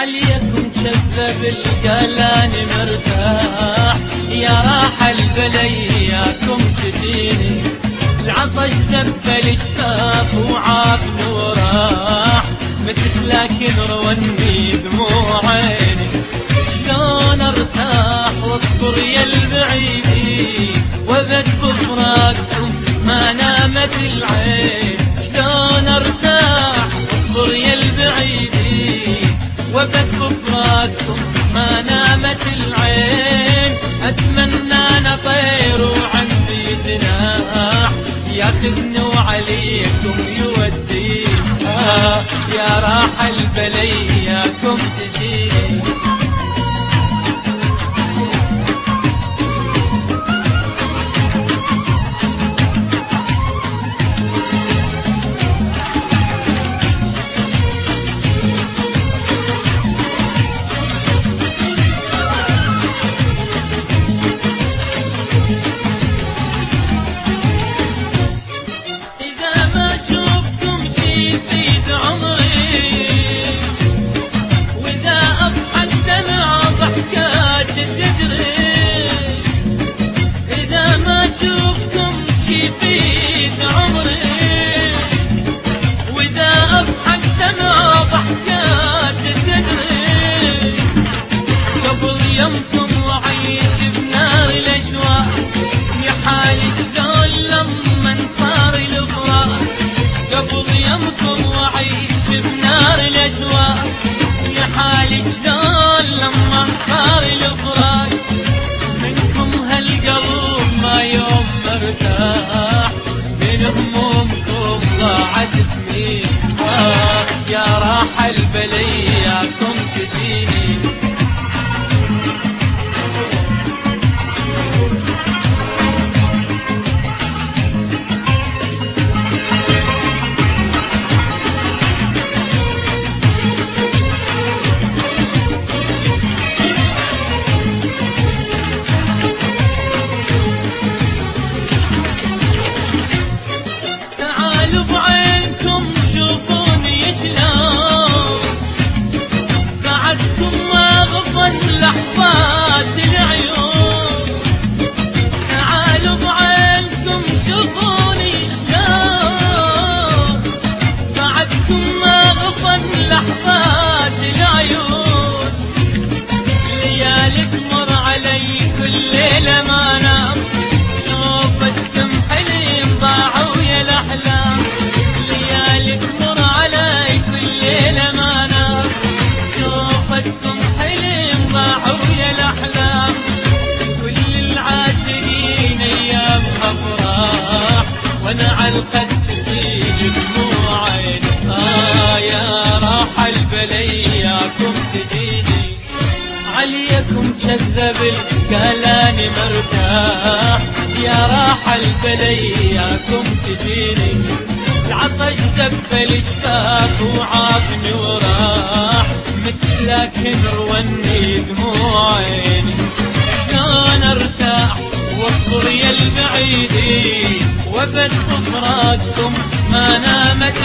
عليكم كذب القلاني مرتاح، يا راح البلياكم تجيني، العطش ذبل الشفاف وعافني وراح، مثل لكن روني دموع عيني، شلون ارتاح واصبر يا البعيدي، وابد بفراقكم ما نامت العين، شلون ارتاح واصبر يا البعيدي، وابد بفراقكم ما نامت العين، اتمنى نطير وعندي جناح، ياخذني وعليكم يودي، يا راح البلياكم تجيني. يمكم وعيش بنار الأجواء، يا حالي شلون لما انصار الفراق، قبل يمكم وعيش بنار الأجواء، يا حالي شلون لما انصار الفراق، منكم هالقلب ما يوم مرتاح، من همومكم ضاعت سنين، يا راح البلياكم تجيني. لحظات العيون تعالوا بعينكم شوفوني شلون، بعدكم ما غفن لحظات العيون، ليالي تمر علي كل ليلة ما نام، شوفتكم حلم ضاعوا يا الأحلام، ليالي تمر علي كل ليلة ما نام، شوفتكم ضاعوا يا الأحلام، كل العاشقين أيام أفراح، وأنا عالقد تسيل دموع عيني، يا راح البلياكم تجيني، عليكم كذب القلاني مرتاح، يا راح البلياكم تجيني، العطش ذبل الشفاف وعافني وراح، لكن روني دموع عيني، شلون ارتاح واصبر يا البعيدي، وابد بفراقكم ما نامت